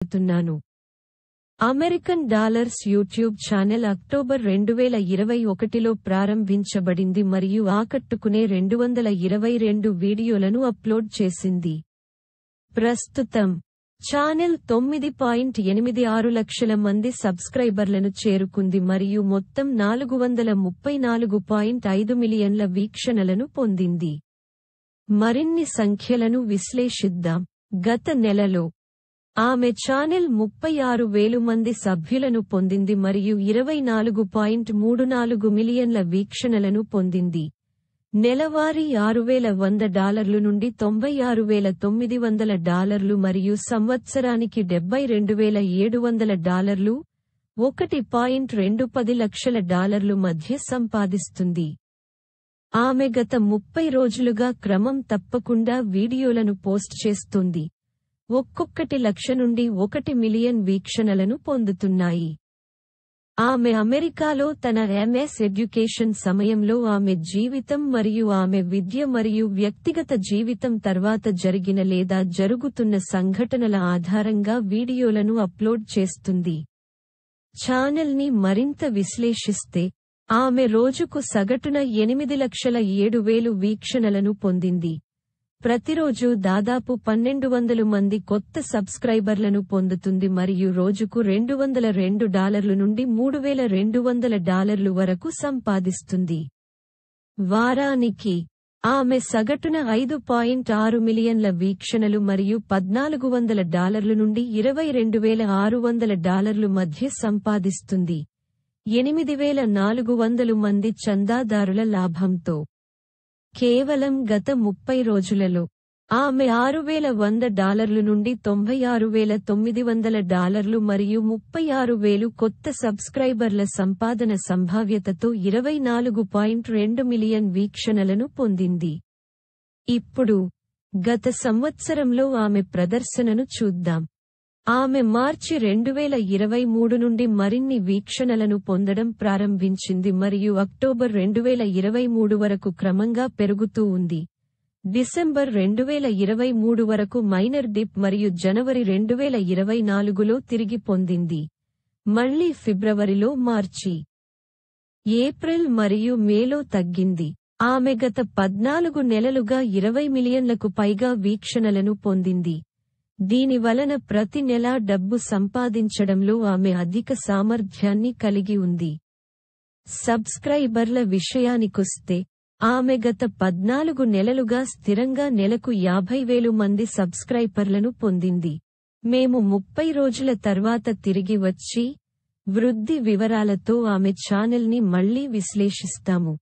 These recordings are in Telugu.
చెబుతున్నాను. American dollars YouTube channel October 2021లో ప్రారంభించబడింది మరియు ఆకట్టుకునే 222 వీడియోలను అప్లోడ్ చేసింది. ప్రస్తుతం ఛానెల్ 9.86 లక్షల మంది సబ్స్క్రైబర్లను చేరుకుంది మరియు మొత్తం 434.5 మిలియన్ల వీక్షణలను పొందింది. మరిన్ని సంఖ్యలను విశ్లేషిద్దాం. గత నెలలో ఆమె ఛానెల్ 36,000 మంది సభ్యులను పొందింది మరియు 24.34 మిలియన్ల వీక్షణలను పొందింది. నెలవారీ $6,100 నుండి $96,900 మరియు సంవత్సరానికి $72,700 $1.210 లక్షల మధ్య సంపాదిస్తుంది. ఆమె గత 30 రోజులుగా క్రమం తప్పకుండా వీడియోలను పోస్ట్ చేస్తుంది. ఒక్కొక్కటి 1,00,000 నుండి 1 మిలియన్ వీక్షణలను పొందుతున్నాయి. ఆమె అమెరికాలో తన ఎంఎస్ ఎడ్యుకేషన్ సమయంలో ఆమె జీవితం మరియు ఆమె విద్య మరియు వ్యక్తిగత జీవితం తర్వాత జరిగిన లేదా జరుగుతున్న సంఘటనల ఆధారంగా వీడియోలను అప్లోడ్ చేస్తుంది. ఛానెల్ని మరింత విశ్లేషిస్తే, ఆమె రోజుకు సగటున 8,07,000 వీక్షణలను పొందింది. ప్రతిరోజు దాదాపు 1,200 మంది కొత్త సబ్స్క్రైబర్లను పొందుతుంది మరియు రోజుకు $202 నుండి $3,200 వరకు సంపాదిస్తుంది. వారానికి ఆమె సగటున 5.6 మిలియన్ల వీక్షణలు మరియు $1,400 నుండి $22,600 మధ్య సంపాదిస్తుంది. 8,400 మంది చందాదారుల లాభంతో. కేవలం గత 30 రోజులలో ఆమె $6,100 నుండి $96,900 మరియు 36,000 కొత్త సబ్స్క్రైబర్ల సంపాదన సంభావ్యతతో 24.2 మిలియన్ వీక్షణలను పొందింది. ఇప్పుడు గత సంవత్సరంలో ఆమె ప్రదర్శనను చూద్దాం. ఆమె మార్చి 2023 నుండి మరిన్ని వీక్షణలను పొందడం ప్రారంభించింది మరియు అక్టోబర్ 2023 వరకు క్రమంగా పెరుగుతూ ఉంది. డిసెంబర్ 2023 వరకు మైనర్ డిప్ మరియు జనవరి 2024లో తిరిగి పొందింది. మళ్లీ ఫిబ్రవరిలో మార్చి, ఏప్రిల్ మరియు మేలో తగ్గింది. ఆమె గత 14 నెలలుగా 20 మిలియన్లకు పైగా వీక్షణలను పొందింది. దీని వలన ప్రతి నెలా డబ్బు సంపాదించడంలో ఆమె అధిక సామర్థ్యాన్ని కలిగి ఉంది. సబ్స్క్రైబర్ల విషయానికొస్తే, ఆమె గత 14 నెలలుగా స్థిరంగా నెలకు 50,000 మంది సబ్స్క్రైబర్లను పొందింది. మేము 30 రోజుల తర్వాత తిరిగి వచ్చి, వృద్ధి వివరాలతో ఆమె ఛానెల్ని మళ్లీ విశ్లేషిస్తాము.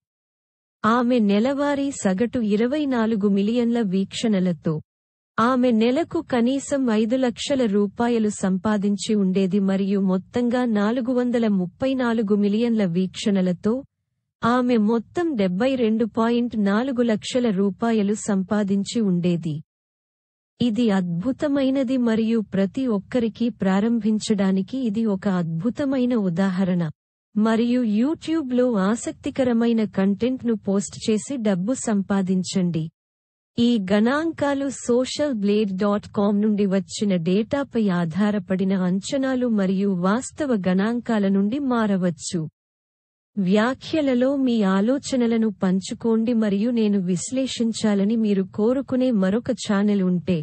ఆమె నెలవారీ సగటు 24 మిలియన్ల వీక్షణలతో ఆమె నెలకు కనీసం $5 లక్షల సంపాదించి ఉండేది మరియు మొత్తంగా 434 మిలియన్ల వీక్షణలతో ఆమె మొత్తం $72.4 లక్షల సంపాదించి ఉండేది. ఇది అద్భుతమైనది మరియు ప్రతి ఒక్కరికి ప్రారంభించడానికి ఇది ఒక అద్భుతమైన ఉదాహరణ. మరియు యూట్యూబ్లో ఆసక్తికరమైన కంటెంట్ను పోస్ట్ చేసి డబ్బు సంపాదించండి. ఈ గణాంకాలు socialblade.com నుండి వచ్చిన డేటాపై ఆధారపడిన అంచనాలు మరియు వాస్తవ గణాంకాల నుండి మారవచ్చు. వ్యాఖ్యలలో మీ ఆలోచనలను పంచుకోండి మరియు నేను విశ్లేషించాలని మీరు కోరుకునే మరొక ఛానెల్ ఉంటే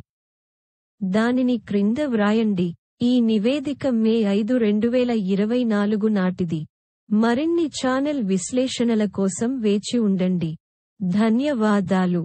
దానిని క్రింద వ్రాయండి. ఈ నివేదిక మే 5, 2024 నాటిది. మరిన్ని ఛానెల్ విశ్లేషణల కోసం వేచి ఉండండి. ధన్యవాదాలు.